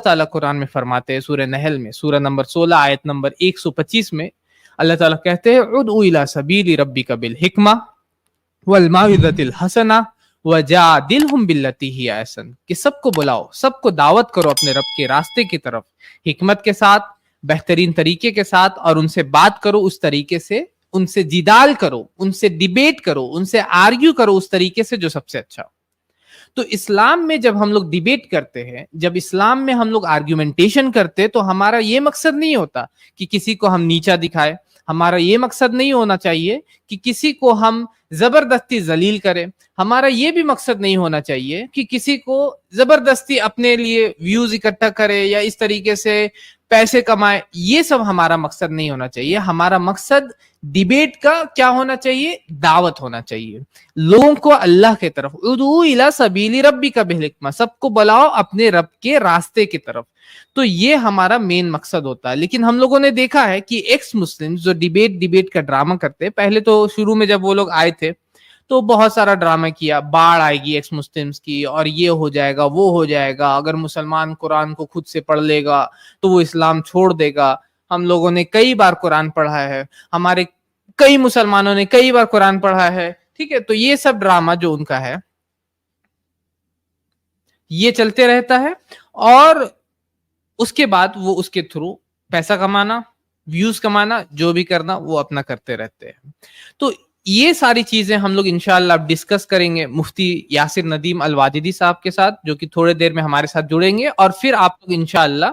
تعالیٰ قرآن میں فرماتے ہیں سورہ نحل میں سورہ نمبر 16 آیت نمبر 125 میں اللہ تعالیٰ کہتے ہیں ادعو الی سبیل ربک بالحکمہ والموعظۃ الحسنہ وجادلہم باللتی ہی احسن، کہ سب کو بلاؤ، سب کو دعوت کرو اپنے رب کے راستے کی طرف حکمت کے ساتھ، بہترین طریقے کے ساتھ، اور ان سے بات کرو اس طریقے سے، ان سے جدال کرو، ان سے ڈیبیٹ کرو، ان سے آرگیو کرو اس طریقے سے جو سب سے اچھا ہو۔ تو اسلام میں جب ہم لوگ ڈیبیٹ کرتے ہیں، جب اسلام میں ہم لوگ آرگیومنٹیشن کرتے ہیں، تو ہمارا یہ مقصد نہیں ہوتا کہ کسی کو ہم نیچا دکھائے، ہمارا یہ مقصد نہیں ہونا چاہیے کہ کسی کو ہم زبردستی ذلیل کریں، ہمارا یہ بھی مقصد نہیں ہونا چاہیے کہ کسی کو زبردستی اپنے لیے ویوز اکٹھا کرے یا اس طریقے سے پیسے کمائے، یہ سب ہمارا مقصد نہیں ہونا چاہیے۔ ہمارا مقصد ڈیبیٹ کا کیا ہونا چاہیے؟ دعوت ہونا چاہیے لوگوں کو اللہ کے طرف، ادعو الی سبیل ربک بالحکمہ، سب کو بلاؤ اپنے رب کے راستے کی طرف۔ تو یہ ہمارا مین مقصد ہوتا ہے۔ لیکن ہم لوگوں نے دیکھا ہے کہ ایکس مسلم جو ڈیبیٹ کا ڈرامہ کرتے، پہلے تو شروع میں جب وہ لوگ آئے تھے تو بہت سارا ڈرامہ کیا، باڑھ آئے گی ایکس مسلمز کی، اور یہ ہو جائے گا، وہ ہو جائے گا، اگر مسلمان قرآن کو خود سے پڑھ لے گا تو وہ اسلام چھوڑ دے گا۔ ہم لوگوں نے کئی بار قرآن پڑھا ہے، ہمارے کئی مسلمانوں نے کئی بار قرآن پڑھا ہے، ٹھیک ہے۔ تو یہ سب ڈرامہ جو ان کا ہے یہ چلتے رہتا ہے، اور اس کے بعد وہ اس کے تھرو پیسہ کمانا، ویوز کمانا، جو بھی کرنا وہ اپنا کرتے رہتے ہیں۔ تو یہ ساری چیزیں ہم لوگ انشاءاللہ اب ڈسکس کریں گے مفتی یاسر ندیم الواجدی صاحب کے ساتھ، جو کہ تھوڑے دیر میں ہمارے ساتھ جڑیں گے، اور پھر آپ لوگ انشاءاللہ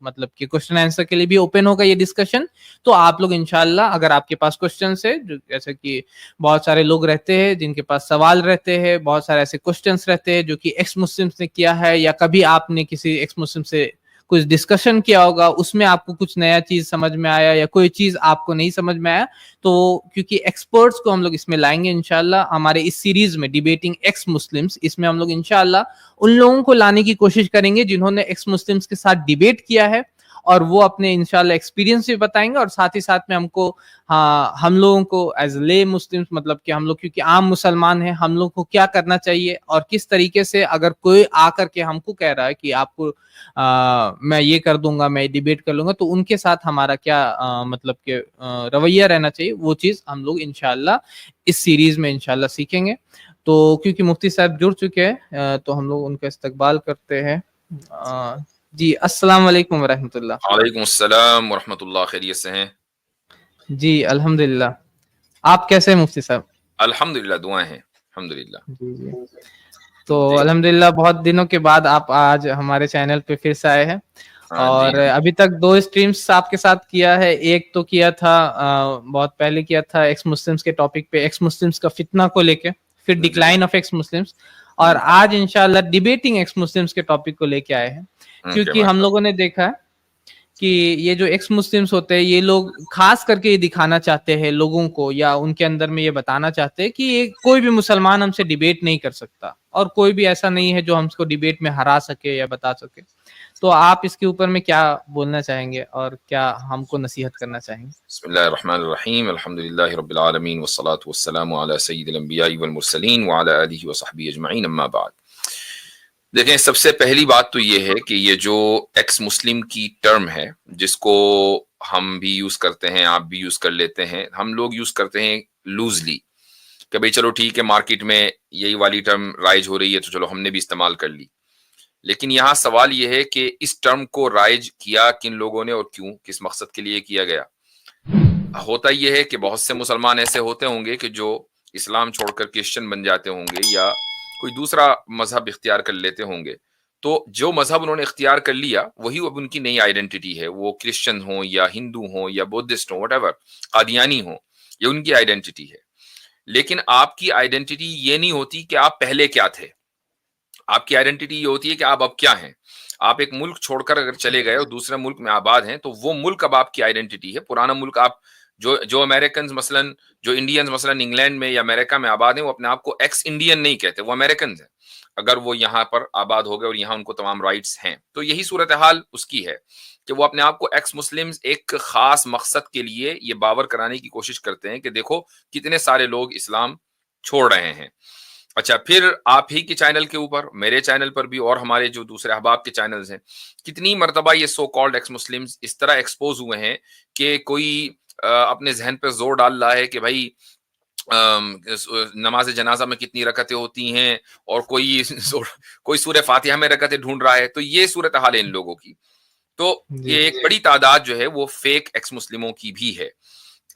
مطلب کہ کوشچن آنسر کے لیے بھی اوپن ہوگا یہ ڈسکشن۔ تو آپ لوگ انشاءاللہ اگر آپ کے پاس کوشچنس ہے، جیسے کہ بہت سارے لوگ رہتے ہیں جن کے پاس سوال رہتے ہیں، بہت سارے ایسے کوشچنس رہتے ہیں جو کہ ایکس مسلمس نے کیا ہے، یا کبھی آپ نے کسی ایکس مسلم سے کچھ ڈسکشن کیا ہوگا، اس میں آپ کو کچھ نیا چیز سمجھ میں آیا یا کوئی چیز آپ کو نہیں سمجھ میں آیا، تو کیونکہ ایکسپرٹس کو ہم لوگ اس میں لائیں گے انشاءاللہ ہمارے اس سیریز میں ڈیبیٹنگ ایکس مسلمس، اس میں ہم لوگ انشاءاللہ ان لوگوں کو لانے کی کوشش کریں گے جنہوں نے ایکس مسلمس کے ساتھ ڈیبیٹ کیا ہے، اور وہ اپنے انشاءاللہ ایکسپیرینس بھی بتائیں گے، اور ساتھ ہی ساتھ میں ہم لوگوں کو ایز لے مسلمس، مطلب کہ ہم لوگ کیونکہ عام مسلمان ہیں، ہم لوگ کو کیا کرنا چاہیے، اور کس طریقے سے اگر کوئی آ کر کے ہم کو کہہ رہا ہے کہ آپ کو میں یہ کر دوں گا، میں ڈیبیٹ کر لوں گا، تو ان کے ساتھ ہمارا کیا مطلب کہ رویہ رہنا چاہیے، وہ چیز ہم لوگ انشاءاللہ اس سیریز میں انشاءاللہ سیکھیں گے۔ تو کیونکہ مفتی صاحب جڑ چکے ہیں تو ہم لوگ ان کا استقبال کرتے ہیں۔ جی السلام علیکم ورحمۃ اللہ۔ وعلیکم السلام ورحمۃ اللہ، خیریت سے ہیں؟ جی الحمدللہ، آپ کیسے ہیں مفتی صاحب؟ الحمدللہ، دعائیں ہیں، الحمدللہ۔ جی تو الحمدللہ بہت دنوں کے بعد آپ آج ہمارے چینل پہ پھر سے آئے ہیں، اور ابھی تک 2 اسٹریمز آپ کے ساتھ کیا ہے، ایک تو کیا تھا بہت پہلے کیا تھا ایکس مسلمز کے ٹاپک پہ، ایکس مسلمز کا فتنہ کو لے کے، پھر ڈکلائن آف ایکس مسلمز، اور آج انشاءاللہ ڈیبیٹنگ ایکس مسلمز کے ٹاپک کو لے کے آئے ہیں۔ کیونکہ ہم لوگوں نے دیکھا ہے کہ یہ جو ایکس مسلمز ہوتے ہیں، یہ لوگ خاص کر کے یہ دکھانا چاہتے ہیں لوگوں کو، یا ان کے اندر میں یہ بتانا چاہتے ہیں کہ کوئی بھی مسلمان ہم سے ڈیبیٹ نہیں کر سکتا، اور کوئی بھی ایسا نہیں ہے جو ہم کو ڈیبیٹ میں ہرا سکے یا بتا سکے۔ تو آپ اس کے اوپر میں کیا بولنا چاہیں گے، اور کیا ہم کو نصیحت کرنا چاہیں گے؟ بسم اللہ الرحمن الرحیم، الحمدللہ رب العالمین، والصلاة والسلام علی سید الانبیاء والمرسلین وعلی آلہ وصحبہ اجمعین، اما بعد۔ دیکھیں، سب سے پہلی بات تو یہ ہے کہ یہ جو ایکس مسلم کی ٹرم ہے، جس کو ہم بھی یوز کرتے ہیں، آپ بھی یوز کر لیتے ہیں، ہم لوگ یوز کرتے ہیں لوزلی کہ بھئی چلو ٹھیک ہے، مارکیٹ میں یہی والی ٹرم رائج ہو رہی ہے تو چلو ہم نے بھی استعمال کر لی۔ لیکن یہاں سوال یہ ہے کہ اس ٹرم کو رائج کیا کن لوگوں نے اور کیوں، کس مقصد کے لیے کیا گیا؟ ہوتا یہ ہے کہ بہت سے مسلمان ایسے ہوتے ہوں گے کہ جو اسلام چھوڑ کر کرسچن بن جاتے ہوں گے، یا کوئی دوسرا مذہب اختیار کر لیتے ہوں گے، تو جو مذہب انہوں نے اختیار کر لیا وہی اب ان کی نئی آئیڈینٹی ہے، وہ کرسچن ہوں یا ہندو ہوں یا بودھسٹ ہوں، واٹ ایور، قادیانی ہوں، یہ ان کی آئیڈینٹی ہے۔ لیکن آپ کی آئیڈینٹی یہ نہیں ہوتی کہ آپ پہلے کیا تھے، آپ کی آئیڈینٹی یہ ہوتی ہے کہ آپ اب کیا ہیں۔ آپ ایک ملک چھوڑ کر اگر چلے گئے اور دوسرے ملک میں آباد ہیں تو وہ ملک اب آپ کی آئیڈینٹی ہے۔ پرانا ملک، آپ جو امریکنز مثلاً، جو انڈینز مثلاً انگلینڈ میں یا امریکہ میں آباد ہیں، وہ اپنے آپ کو ایکس انڈین نہیں کہتے، وہ امریکنز ہیں اگر وہ یہاں پر آباد ہو گئے اور یہاں ان کو تمام رائٹس ہیں۔ تو یہی صورتحال اس کی ہے کہ وہ اپنے آپ کو ایکس مسلمز ایک خاص مقصد کے لیے یہ باور کرانے کی کوشش کرتے ہیں کہ دیکھو کتنے سارے لوگ اسلام چھوڑ رہے ہیں۔ اچھا پھر آپ ہی کے چینل کے اوپر، میرے چینل پر بھی، اور ہمارے جو دوسرے احباب کے چینلز ہیں، کتنی مرتبہ یہ سو کالڈ ایکس مسلمز اس طرح ایکسپوز ہوئے ہیں کہ کوئی اپنے ذہن پہ زور ڈال رہا ہے کہ بھائی نماز جنازہ میں کتنی رکعتیں ہوتی ہیں، اور کوئی سورہ فاتحہ میں رکعتیں ڈھونڈ رہا ہے. تو یہ صورتحال ہے ان لوگوں کی. تو جی یہ ایک بڑی تعداد جو ہے وہ فیک ایکس مسلموں کی بھی ہے.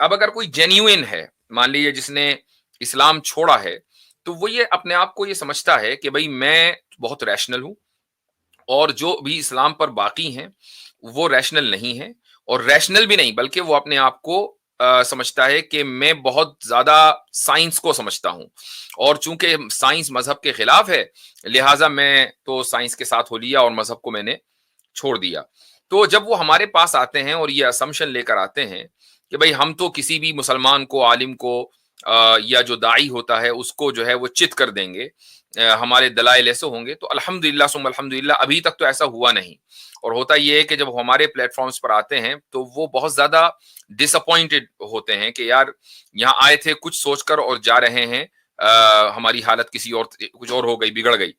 اب اگر کوئی جینیوئن ہے، مان لیجیے جس نے اسلام چھوڑا ہے، تو وہ یہ اپنے آپ کو یہ سمجھتا ہے کہ بھائی میں بہت ریشنل ہوں، اور جو بھی اسلام پر باقی ہیں وہ ریشنل نہیں ہیں، اور ریشنل بھی نہیں بلکہ وہ اپنے آپ کو سمجھتا ہے کہ میں بہت زیادہ سائنس کو سمجھتا ہوں، اور چونکہ سائنس مذہب کے خلاف ہے لہٰذا میں تو سائنس کے ساتھ ہو لیا اور مذہب کو میں نے چھوڑ دیا. تو جب وہ ہمارے پاس آتے ہیں اور یہ اسمپشن لے کر آتے ہیں کہ بھائی ہم تو کسی بھی مسلمان کو، عالم کو یا جو داعی ہوتا ہے اس کو جو ہے وہ چت کر دیں گے، ہمارے دلائل ایسے ہوں گے، تو الحمدللہ ثم الحمدللہ ابھی تک تو ایسا ہوا نہیں. اور ہوتا یہ ہے کہ جب ہمارے پلیٹ فارمز پر آتے ہیں تو وہ بہت زیادہ ڈس اپوائنٹڈ ہوتے ہیں کہ یار یہاں آئے تھے کچھ سوچ کر اور جا رہے ہیں ہماری حالت کسی اور کچھ اور ہو گئی، بگڑ گئی.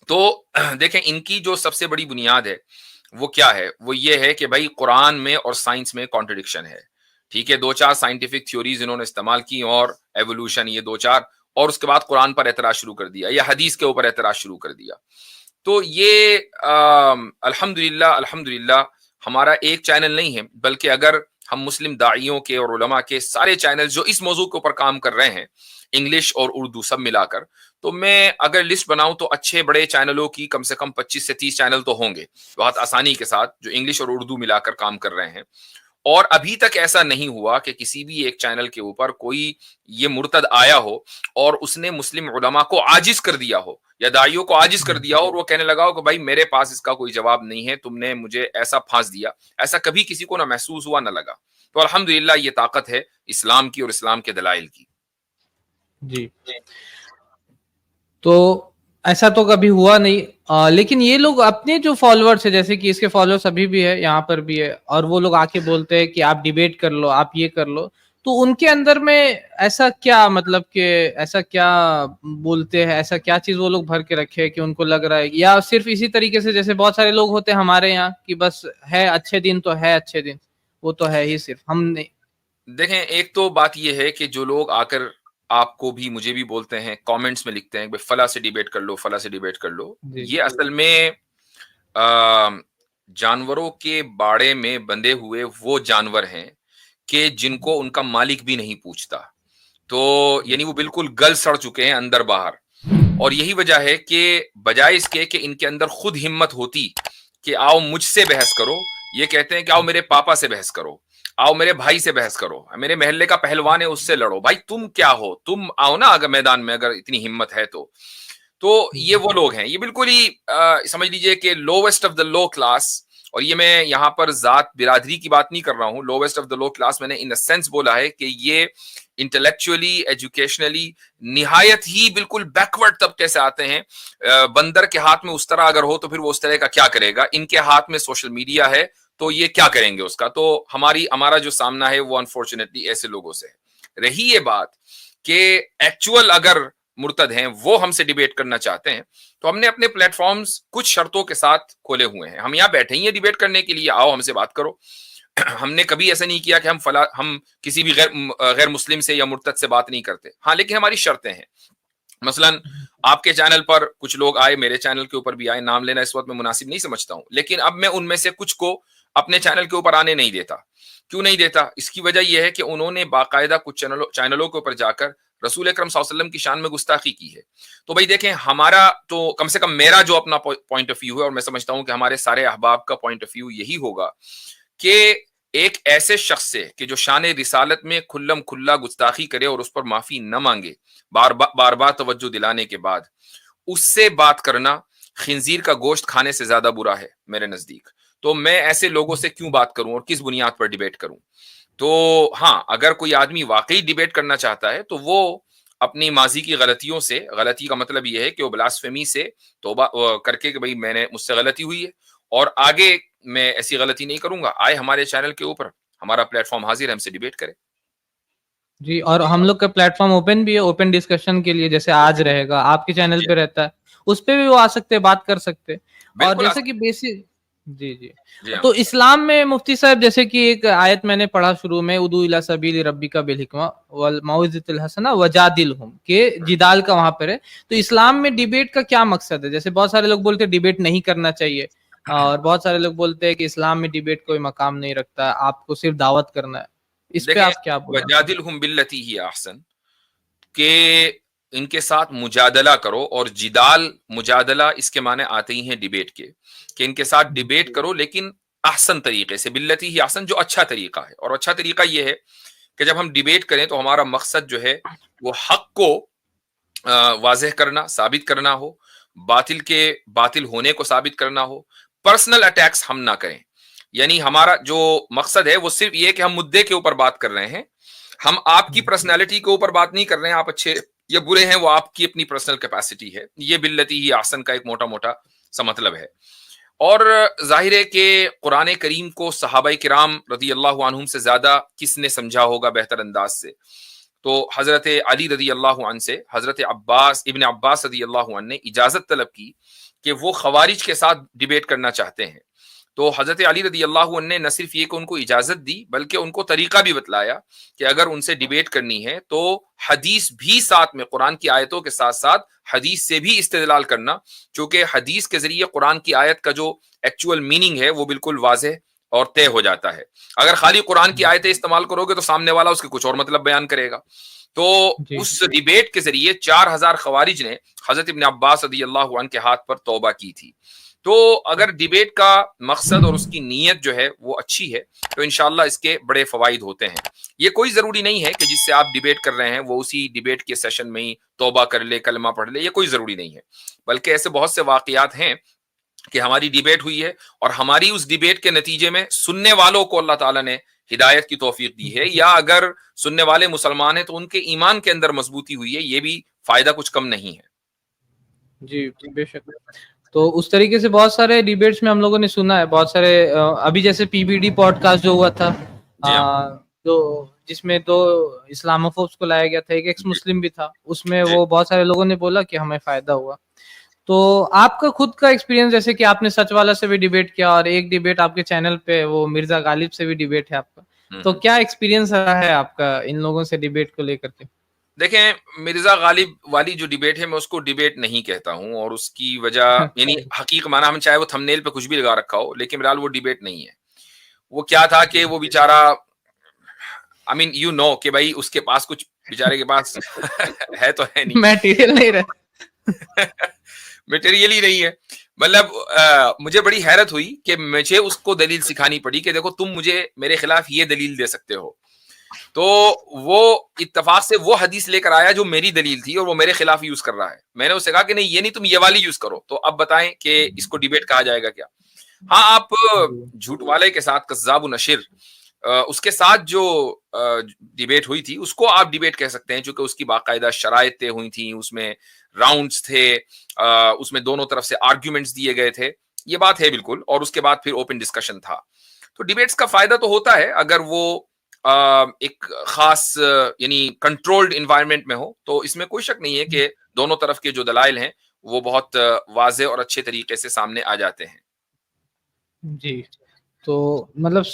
تو دیکھیں ان کی جو سب سے بڑی بنیاد ہے وہ کیا ہے؟ وہ یہ ہے کہ بھائی قرآن میں اور سائنس میں کانٹرڈکشن ہے. ٹھیک ہے، دو چار سائنٹیفک تھیوریز انہوں نے استعمال کی، اور ایوولوشن، یہ دو چار، اور اس کے بعد قرآن پر اعتراض شروع کر دیا یا حدیث کے اوپر اعتراض شروع کر دیا. تو یہ الحمدللہ ہمارا ایک چینل نہیں ہے، بلکہ اگر ہم مسلم داعیوں کے اور علماء کے سارے چینل جو اس موضوع کے اوپر کام کر رہے ہیں، انگلش اور اردو سب ملا کر، تو میں اگر لسٹ بناؤں تو اچھے بڑے چینلوں کی کم سے کم 25 سے 30 چینل تو ہوں گے بہت آسانی کے ساتھ، جو انگلش اور اردو ملا کر کام کر رہے ہیں. اور ابھی تک ایسا نہیں ہوا کہ کسی بھی ایک چینل کے اوپر کوئی یہ مرتد آیا ہو اور اس نے مسلم علماء کو عاجز کر دیا ہو یا داعیوں کو عاجز کر دیا ہو، اور وہ کہنے لگا ہو کہ بھائی میرے پاس اس کا کوئی جواب نہیں ہے، تم نے مجھے ایسا پھانس دیا. ایسا کبھی کسی کو نہ محسوس ہوا نہ لگا. تو الحمدللہ یہ طاقت ہے اسلام کی اور اسلام کے دلائل کی. جی، تو ایسا تو کبھی ہوا نہیں. لیکن یہ لوگ اپنے جو فالوورس ہے، جیسے کہ اس کے فالوورس ابھی بھی ہے، یہاں پر بھی ہے، اور وہ لوگ آ کے بولتے ہیں کہ آپ ڈیبیٹ کر لو، آپ یہ کر لو. تو ان کے اندر میں ایسا کیا، مطلب کہ ایسا کیا بولتے ہیں، ایسا کیا چیز وہ لوگ بھر کے رکھے کہ ان کو لگ رہا ہے، یا صرف اسی طریقے سے جیسے بہت سارے لوگ ہوتے ہیں ہمارے یہاں کہ بس ہے اچھے دن تو ہے اچھے دن، وہ تو ہے ہی صرف ہم نے. دیکھیں ایک تو بات یہ ہے کہ جو لوگ آ کر آپ کو بھی مجھے بھی بولتے ہیں، کامنٹس میں لکھتے ہیں کہ فلاں سے ڈیبیٹ کر لو، فلاں سے ڈیبیٹ کر لو، جی یہ اصل میں جانوروں کے باڑے میں بندھے ہوئے وہ جانور ہیں کہ جن کو ان کا مالک بھی نہیں پوچھتا. تو یعنی وہ بالکل گل سڑ چکے ہیں اندر باہر. اور یہی وجہ ہے کہ بجائے اس کے کہ ان کے اندر خود ہمت ہوتی کہ آؤ مجھ سے بحث کرو، یہ کہتے ہیں کہ آؤ میرے پاپا سے بحث کرو، آؤ میرے بھائی سے بحث کرو، میرے محلے کا پہلوان ہے اس سے لڑو. بھائی تم کیا ہو؟ تم آؤ نا اگر میدان میں، اگر اتنی ہمت ہے تو. تو یہ وہ لوگ ہیں، یہ بالکل ہی سمجھ لیجئے کہ lowest of the love class. اور یہ میں یہاں پر ذات برادری کی بات نہیں کر رہا ہوں، lowest of the love class میں نے ان سینس بولا ہے کہ یہ انٹلیکچولی، ایجوکیشنلی نہایت ہی بالکل بیکورڈ طبقے سے آتے ہیں. بندر کے ہاتھ میں اس طرح اگر ہو تو پھر وہ اس طرح کا کیا کرے گا؟ ان کے ہاتھ میں سوشل میڈیا ہے تو یہ کیا کریں گے اس کا؟ تو ہمارا جو سامنا ہے وہ انفارچونیٹلی ایسے لوگوں سے ہے. رہی یہ بات کہ ایکچوئل اگر مرتد ہیں وہ ہم سے ڈیبیٹ کرنا چاہتے ہیں تو ہم نے اپنے پلیٹ فارمز کچھ شرطوں کے ساتھ کھولے ہوئے ہیں. ہم یہاں بیٹھے ہی ہیں ڈیبیٹ کرنے کے لیے، آؤ ہم سے بات کرو. ہم نے کبھی ایسا نہیں کیا کہ ہم کسی بھی غیر مسلم سے یا مرتد سے بات نہیں کرتے. ہاں لیکن ہماری شرطیں ہیں. مثلا آپ کے چینل پر کچھ لوگ آئے، میرے چینل کے اوپر بھی آئے، نام لینا اس وقت میں مناسب نہیں سمجھتا ہوں، لیکن اب میں ان میں سے کچھ کو اپنے چینل کے اوپر آنے نہیں دیتا. کیوں نہیں دیتا؟ اس کی وجہ یہ ہے کہ انہوں نے باقاعدہ کچھ چینلوں کے اوپر جا کر رسول اکرم صلی اللہ علیہ وسلم کی شان میں گستاخی کی ہے. تو بھائی دیکھیں، ہمارا تو کم سے کم میرا جو اپنا پوائنٹ آف ویو ہے، اور میں سمجھتا ہوں کہ ہمارے سارے احباب کا پوائنٹ آف ویو یہی ہوگا کہ ایک ایسے شخص سے کہ جو شان رسالت میں کھلم کھلا گستاخی کرے اور اس پر معافی نہ مانگے بار بار توجہ دلانے کے بعد، اس سے بات کرنا خنزیر کا گوشت کھانے سے زیادہ برا ہے میرے نزدیک. تو میں ایسے لوگوں سے کیوں بات کروں اور کس بنیاد پر ڈیبیٹ کروں؟ تو ہاں، اگر کوئی آدمی واقعی ڈیبیٹ کرنا چاہتا ہے تو وہ اپنی ماضی کی غلطیوں سے، غلطی کا مطلب یہ ہے کہ وہ بلاسفیمی سے توبہ کر کے کہ بھئی مجھ سے غلطی ہوئی ہے اور آگے میں ایسی غلطی نہیں کروں گا، آئے ہمارے چینل کے اوپر، ہمارا پلیٹ فارم حاضر ہے، ہم سے ڈیبیٹ کرے. جی، اور ہم لوگ کا پلیٹ فارم اوپن بھی ہے اوپن ڈسکشن کے لیے، جیسے آج رہے گا آپ کے چینل جی پہ رہتا ہے، اس پہ بھی وہ آ سکتے ہیں، بات کر سکتے ہیں۔ اور بالکل جیسے آسان. کہ بیسک، جی جی، جی ہاں تو اسلام میں مفتی صاحب جیسے کہ ایک آیت میں نے پڑھا شروع میں، ادعو الی سبیل ربک بالحکمہ والموعظۃ الحسنہ وجادلہم، کہ جدال کا وہاں پر ہے۔ تو اسلام میں ڈیبیٹ کا کیا مقصد ہے؟ جیسے بہت سارے لوگ بولتے ہیں ڈیبیٹ نہیں کرنا چاہیے، اور بہت سارے لوگ بولتے ہیں کہ اسلام میں ڈیبیٹ کوئی مقام نہیں رکھتا، آپ کو صرف دعوت کرنا ہے۔ اس پہ دیکھیں، آپ کیا بولیں؟ وجادلہم باللتی ہی احسن، کہ ان کے ساتھ مجادلہ کرو، اور جدال مجادلہ اس کے معنی آتے ہی ہیں ڈیبیٹ کے، کہ ان کے ساتھ ڈیبیٹ کرو لیکن احسن طریقے سے، باللتی ہی احسن، جو اچھا طریقہ ہے۔ اور اچھا طریقہ یہ ہے کہ جب ہم ڈیبیٹ کریں تو ہمارا مقصد جو ہے وہ حق کو واضح کرنا، ثابت کرنا ہو، باطل کے باطل ہونے کو ثابت کرنا ہو، پرسنل اٹیکس ہم نہ کریں۔ یعنی ہمارا جو مقصد ہے وہ صرف یہ کہ ہم مدعے کے اوپر بات کر رہے ہیں، ہم آپ کی پرسنالٹی کے اوپر بات نہیں کر رہے ہیں، آپ اچھے یا برے ہیں وہ آپ کی اپنی پرسنل کیپیسٹی ہے۔ یہ باللتی ہی احسن کا ایک موٹا موٹا سا مطلب ہے۔ اور ظاہر ہے کہ قرآن کریم کو صحابہ کرام رضی اللہ عنہم سے زیادہ کس نے سمجھا ہوگا بہتر انداز سے؟ تو حضرت علی رضی اللہ عنہ سے حضرت ابن عباس رضی اللہ عنہ نے اجازت طلب کی کہ وہ خوارج کے ساتھ ڈیبیٹ کرنا چاہتے ہیں۔ تو حضرت علی رضی اللہ عنہ نے نہ صرف یہ کہ ان کو اجازت دی، بلکہ ان کو طریقہ بھی بتلایا کہ اگر ان سے ڈیبیٹ کرنی ہے تو حدیث بھی ساتھ میں، قرآن کی آیتوں کے ساتھ ساتھ حدیث سے بھی استدلال کرنا، چونکہ حدیث کے ذریعے قرآن کی آیت کا جو ایکچوئل میننگ ہے وہ بالکل واضح اور طے ہو جاتا ہے۔ اگر خالی قرآن کی آیتیں استعمال کرو گے تو سامنے والا اس کے کچھ اور مطلب بیان کرے گا۔ تو جی اس ڈیبیٹ کے ذریعے 4000 خوارج نے حضرت ابن عباس رضی اللہ عنہ کے ہاتھ پر توبہ کی تھی۔ تو اگر ڈیبیٹ کا مقصد اور اس کی نیت جو ہے وہ اچھی ہے تو انشاءاللہ اس کے بڑے فوائد ہوتے ہیں۔ یہ کوئی ضروری نہیں ہے کہ جس سے آپ ڈیبیٹ کر رہے ہیں وہ اسی ڈیبیٹ کے سیشن میں ہی توبہ کر لے، کلمہ پڑھ لے، یہ کوئی ضروری نہیں ہے۔ بلکہ ایسے بہت سے واقعات ہیں کہ ہماری ڈیبیٹ ہوئی ہے اور ہماری اس ڈیبیٹ کے نتیجے میں سننے والوں کو اللہ تعالیٰ نے ہدایت کی توفیق دی ہے، یا اگر سننے والے مسلمان ہیں تو ان کے ایمان کے اندر مضبوطی ہوئی ہے، یہ بھی فائدہ کچھ کم نہیں ہے۔ جی بے شک۔ تو اس طریقے سے بہت سارے ڈیبیٹس میں ہم لوگوں نے سنا ہے، بہت سارے ابھی جیسے P B D podcast جو ہوا تھا، جی ہاں تو جس میں دو اسلاموفوبس کو لایا گیا تھا، ایک ایکس جی مسلم بھی تھا، اس میں جی وہ بہت سارے لوگوں نے بولا کہ ہمیں فائدہ ہوا۔ تو آپ کا خود کا ایکسپیرینس، جیسے کہ آپ نے سچ والا سے بھی ڈیبیٹ کیا، اور ایک ڈیبیٹ آپ کے چینل پہ وہ مرزا غالب سے بھی ڈیبیٹ ہے آپ کا، تو کیا ایکسپیرینس رہا ہے آپ کا ان لوگوں سے ڈیبیٹ کو لے کر کے؟ دیکھیں، مرزا غالب والی جو ڈیبیٹ ہے میں اس کو ڈیبیٹ نہیں کہتا ہوں، اور اس کی وجہ یعنی حقیقت معنی ہم چاہے وہ تھمبنیل پہ کچھ بھی لگا رکھا ہو، لیکن بہرحال وہ ڈیبیٹ نہیں ہے۔ وہ کیا تھا کہ وہ بیچارہ کہ بھائی اس کے پاس کچھ بیچارے کے پاس ہے تو ہے نہیں، میٹیریل نہیں رہا۔ مٹیریل ہی نہیں ہے۔ مطلب مجھے بڑی حیرت ہوئی کہ مجھے اس کو دلیل سکھانی پڑی کہ دیکھو تم مجھے میرے خلاف یہ دلیل دے سکتے ہو، تو وہ اتفاق سے وہ حدیث لے کر آیا جو میری دلیل تھی اور وہ میرے خلاف یوز کر رہا ہے۔ میں نے اسے کہا کہ نہیں، یہ نہیں، تم یہ والی یوز کرو۔ تو اب بتائیں کہ اس کو ڈیبیٹ کہا جائے گا کیا؟ ہاں، آپ جھوٹ والے کے ساتھ، کذاب و نشر، اس کے ساتھ جو ڈیبیٹ ہوئی تھی اس کو آپ ڈیبیٹ کہہ سکتے ہیں، چونکہ اس کی باقاعدہ شرائط طے ہوئی تھیں، اس میں راؤنڈز تھے، اس میں دونوں طرف سے آرگیومنٹس دیے گئے تھے، یہ بات ہے بالکل، اور اس کے بعد پھر اوپن ڈسکشن تھا۔ تو ڈیبیٹس کا فائدہ تو ہوتا ہے اگر وہ ایک خاص یعنی کنٹرولڈ انوائرمنٹ میں ہو، تو اس میں کوئی شک نہیں ہے کہ دونوں طرف کے جو دلائل ہیں وہ بہت واضح اور اچھے طریقے سے سامنے آ جاتے ہیں۔ جی، تو مطلب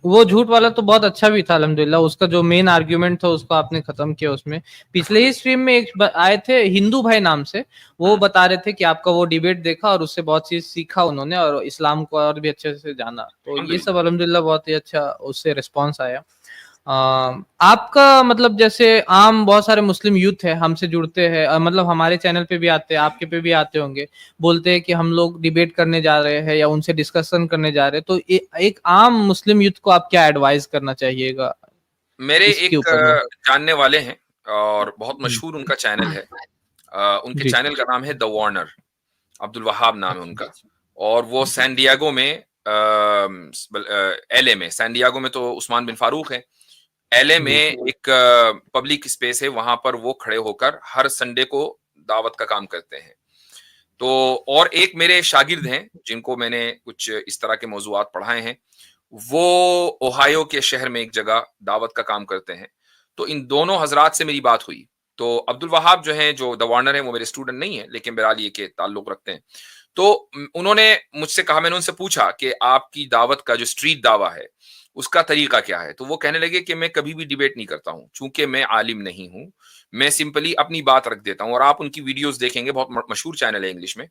وہ جھوٹ والا تو بہت اچھا بھی تھا الحمدللہ، اس کا جو مین آرگیومنٹ تھا اس کو آپ نے ختم کیا۔ اس میں پچھلے ہی اسٹریم میں ایک آئے تھے ہندو بھائی نام سے، وہ بتا رہے تھے کہ آپ کا وہ ڈیبیٹ دیکھا اور اس سے بہت چیز سیکھا انہوں نے، اور اسلام کو اور بھی اچھے سے جانا۔ تو یہ سب الحمدللہ بہت ہی اچھا اس سے ریسپانس آیا۔ آپ کا مطلب جیسے عام بہت سارے مسلم یوتھ ہے ہم سے جڑتے ہیں، مطلب ہمارے چینل پہ بھی آتے ہیں، آپ کے پہ بھی آتے ہوں گے، بولتے ہیں کہ ہم لوگ ڈیبیٹ کرنے جا رہے ہیں یا ان سے ڈسکشن کرنے جا رہے ہیں، تو ایک عام مسلم یوتھ کو آپ کیا ایڈوائز کرنا چاہیے گا میرے اس کے ایک اوپر میں؟ جاننے والے ہیں اور بہت مشہور ان کا چینل ہے، ان کے جی چینل کا نام ہے دا وارنر، عبد الوہاب نام ہے ان کا، اچھا اور وہ سین ڈیاگو میں ایل اے میں، سین ڈیاگو میں تو عثمان بن فاروق ہے، ایل اے میں ایک پبلک اسپیس ہے، وہاں پر وہ کھڑے ہو کر ہر سنڈے کو دعوت کا کام کرتے ہیں۔ تو اور ایک میرے شاگرد ہیں جن کو میں نے کچھ اس طرح کے موضوعات پڑھائے ہیں، وہ اوہایو کے شہر میں ایک جگہ دعوت کا کام کرتے ہیں۔ تو ان دونوں حضرات سے میری بات ہوئی. تو عبد الوہاب جو ہیں, جو دا وارنر ہیں, وہ میرے اسٹوڈنٹ نہیں ہیں لیکن بہرحال یہ کہ تعلق رکھتے ہیں. تو انہوں نے مجھ سے کہا, میں نے ان سے پوچھا کہ آپ کی دعوت کا جو اسٹریٹ دعویٰ ہے اس کا طریقہ کیا ہے. تو وہ کہنے لگے کہ میں کبھی بھی ڈیبیٹ نہیں کرتا ہوں, چونکہ میں عالم نہیں ہوں, میں سمپلی اپنی بات رکھ دیتا ہوں. اور آپ ان کی ویڈیوز دیکھیں گے, بہت مشہور چینل ہے انگلش میں,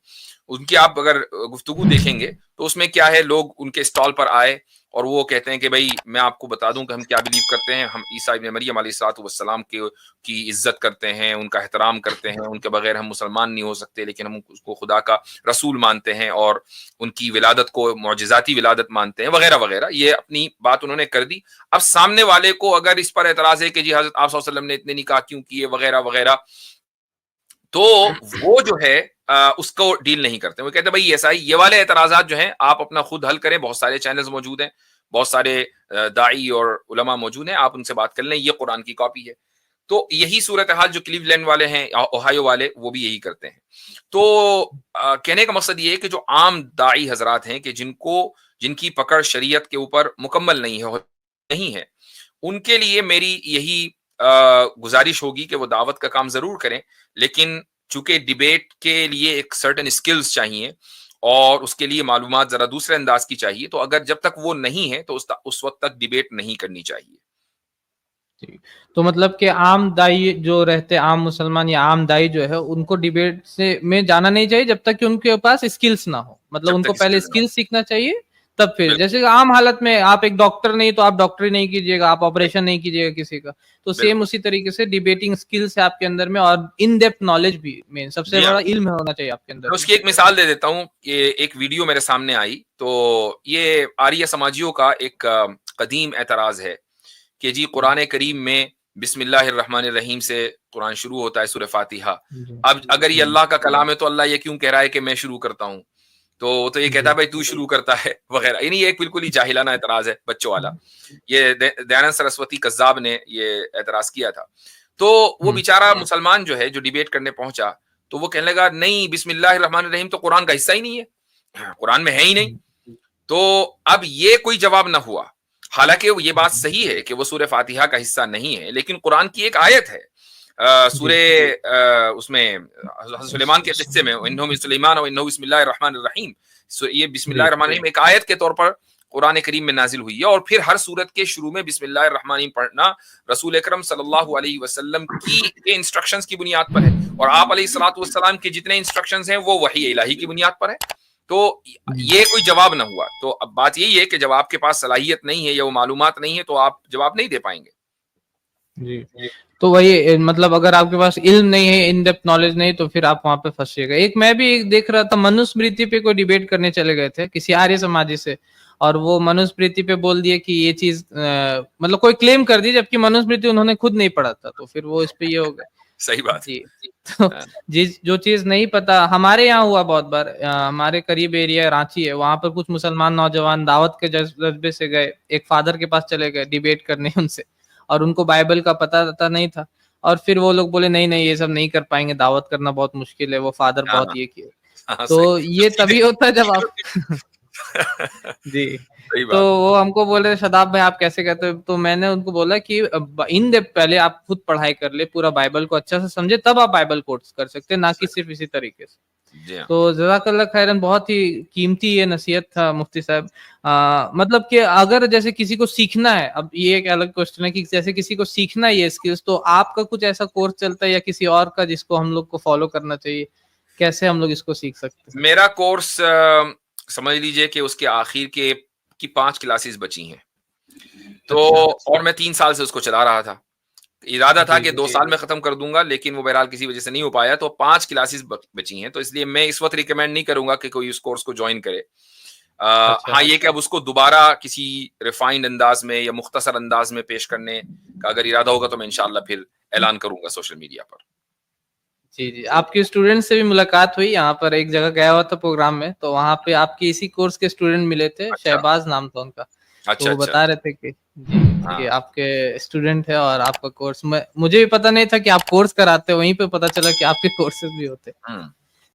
ان کی آپ اگر گفتگو دیکھیں گے تو اس میں کیا ہے, لوگ ان کے اسٹال پر آئے اور وہ کہتے ہیں کہ بھائی میں آپ کو بتا دوں کہ ہم کیا بلیو کرتے ہیں, ہم عیسیٰ ابن مریم علیہ الصلوۃ والسلام کی عزت کرتے ہیں, ان کا احترام کرتے ہیں, ان کے بغیر ہم مسلمان نہیں ہو سکتے, لیکن ہم اس کو خدا کا رسول مانتے ہیں اور ان کی ولادت کو معجزاتی ولادت مانتے ہیں, وغیرہ وغیرہ. یہ اپنی بات انہوں نے کر دی. اب سامنے والے کو اگر اس پر اعتراض ہے کہ جی حضرت آپ صلی اللہ علیہ وسلم نے اتنے نکاح کیوں کیے, وغیرہ وغیرہ, تو وہ جو ہے اس کو ڈیل نہیں کرتے. وہ کہتے ہیں بھائی ایسا ہی, یہ والے اعتراضات جو ہیں آپ اپنا خود حل کریں, بہت سارے چینلز موجود ہیں, بہت سارے داعی اور علماء موجود ہیں, آپ ان سے بات کر لیں, یہ قرآن کی کاپی ہے. تو یہی صورتحال جو کلیو لینڈ والے ہیں, اوہایو والے, وہ بھی یہی کرتے ہیں. تو کہنے کا مقصد یہ ہے کہ جو عام داعی حضرات ہیں کہ جن کی پکڑ شریعت کے اوپر مکمل نہیں ہے, ان کے لیے میری یہی گزارش ہوگی کہ وہ دعوت کا کام ضرور کریں, لیکن چونکہ ڈیبیٹ کے لیے ایک سرٹن اسکلز چاہیے اور اس کے لیے معلومات ذرا دوسرے انداز کی چاہیے, تو اگر جب تک وہ نہیں ہے تو اس وقت تک ڈیبیٹ نہیں کرنی چاہیے. تو مطلب کہ عام دائی جو رہتے, عام مسلمان یا عام دائی جو ہے, ان کو ڈیبیٹ سے میں جانا نہیں چاہیے جب تک کہ ان کے پاس اسکلز نہ ہو. مطلب ان کو پہلے اسکلز سیکھنا چاہیے, تب پھر جیسے کہ عام حالت میں آپ ایک ڈاکٹر نہیں تو آپ ڈاکٹری نہیں کیجیے گا, آپ آپریشن نہیں کیجیے گا کسی کا, تو سیم اسی طریقے سے ڈیبیٹنگ اسکلز ہے آپ کے اندر میں, اور ان ڈیپتھ نالج بھی مین سب سے بڑا علم ہونا چاہیے آپ کے اندر. اس کی ایک مثال دے دیتا ہوں کہ ایک ویڈیو میرے سامنے آئی, تو یہ آریہ سماجیوں کا ایک قدیم اعتراض ہے کہ جی قرآن کریم میں بسم اللہ الرحمن الرحیم سے قرآن شروع ہوتا ہے, سورہ فاتحہ. اب اگر یہ اللہ کا کلام ہے تو اللہ یہ کیوں کہہ رہا ہے کہ میں شروع کرتا ہوں, تو یہ کہتا ہے بھائی تو شروع کرتا ہے, وغیرہ. یعنی یہ ایک بالکل ہی جاہلانہ اعتراض ہے, بچوں والا. یہ دیانند سرسوتی کذاب نے یہ اعتراض کیا تھا. تو وہ بیچارہ مسلمان جو ہے, جو ڈیبیٹ کرنے پہنچا, تو وہ کہنے لگا نہیں بسم اللہ الرحمن الرحیم تو قرآن کا حصہ ہی نہیں ہے, قرآن میں ہے ہی نہیں. تو اب یہ کوئی جواب نہ ہوا, حالانکہ یہ بات صحیح ہے کہ وہ سورہ فاتحہ کا حصہ نہیں ہے, لیکن قرآن کی ایک آیت ہے سورہ اس میں حضرت سلیمان کے قصے میں, انہو سلیمان و انہو بسم اللہ الرحمن الرحیم, یہ بسم اللہ الرحمن الرحیم ایک آیت کے طور پر قرآن کریم میں نازل ہوئی ہے. اور پھر ہر سورت کے شروع میں بسم اللہ الرحمن الرحیم پڑھنا رسول اکرم صلی اللہ علیہ وسلم کی انسٹرکشنز کی بنیاد پر ہے, اور آپ علیہ الصلوۃ والسلام کے جتنے انسٹرکشنز ہیں وہ وحی الہی کی بنیاد پر ہے. تو یہ کوئی جواب نہ ہوا. تو اب بات یہی ہے کہ جب آپ کے پاس صلاحیت نہیں ہے یا وہ معلومات نہیں ہے تو آپ جواب نہیں دے پائیں گے. جی, تو وہی مطلب اگر آپ کے پاس علم نہیں ہے, ان ڈیپتھ نالج نہیں, تو پھر آپ وہاں پہ پھنسیے گا. ایک میں بھی دیکھ رہا تھا, منوسمرتی پہ کوئی ڈیبیٹ کرنے چلے گئے تھے کسی آریہ سماجی سے, اور وہ منوسمرتی پہ بول دیے کہ یہ چیز مطلب کوئی کلیم کر دی, جبکہ منوسمرتی انہوں نے خود نہیں پڑھا تھا, تو پھر وہ اس پہ یہ ہو گئے. صحیح بات. جی, تو جو چیز نہیں پتا, ہمارے یہاں ہوا بہت بار, ہمارے قریب ایریا رانچی ہے, وہاں پر کچھ مسلمان نوجوان دعوت کے جذبے سے گئے, ایک فادر کے پاس چلے گئے ڈیبیٹ کرنے ان سے, اور ان کو بائبل کا پتہ نہیں تھا, اور پھر وہ لوگ بولے نہیں یہ سب نہیں کر پائیں گے, دعوت کرنا بہت مشکل ہے, وہ فادر بہت یہ کیے. تو یہ تبھی ہوتا ہے جب آپ جی, تو وہ ہم کو بولے شاداب بھائی آپ کیسے کہتے ہو, تو میں نے ان کو بولا کہ ان ڈیپتھ پہلے آپ خود پڑھائی کر لے, پورا بائبل کو اچھا سے سمجھے, تب آپ بائبل کوٹس کر سکتے, نہ کہ صرف اسی طریقے سے. تو جزاک اللہ خیرن, بہت ہی قیمتی یہ نصیحت تھا مفتی صاحب. مطلب کہ اگر جیسے کسی کو سیکھنا ہے, اب یہ ایک الگ کوسچن ہے کہ جیسے کسی کو سیکھنا ہے یہ اسکلز, تو آپ کا کچھ ایسا کورس چلتا ہے یا کسی اور کا جس کو ہم لوگ کو فالو کرنا چاہیے, کیسے ہم لوگ اس کو سیکھ سکتے ہیں؟ میرا کورس سمجھ لیجئے کہ اس کے آخر کی 5 کلاسز بچی ہیں, تو اور میں 3 سال سے اس کو چلا رہا تھا. ارادہ تھا کہ 2 سال میں ختم کر دوں گا, لیکن وہ بہرحال کسی وجہ سے نہیں ہو پایا, تو 5 کلاسز بچی ہیں. تو اس لیے میں اس وقت ریکمینڈ نہیں کروں گا کہ کوئی اس کورس کو جوائن کرے. ہاں یہ کہ اب اس کو دوبارہ کسی ریفائنڈ انداز میں یا مختصر انداز میں پیش کرنے کا اگر ارادہ ہوگا تو میں انشاءاللہ پھر اعلان کروں گا سوشل میڈیا پر. جی, آپ کے اسٹوڈنٹ سے بھی ملاقات ہوئی, یہاں پر ایک جگہ گیا ہوا تھا پروگرام میں, تو وہاں پہ آپ کے اسی کورس کے اسٹوڈنٹ ملے تھے, شہباز نام تھا ان کا. تو وہ بتا رہے تھے کہ آپ کے اسٹوڈنٹ ہے اور آپ کا کورس, مجھے بھی پتا نہیں تھا کہ آپ کورس کراتے, وہیں پہ پتا چلا کہ آپ کے کورسز بھی ہوتے.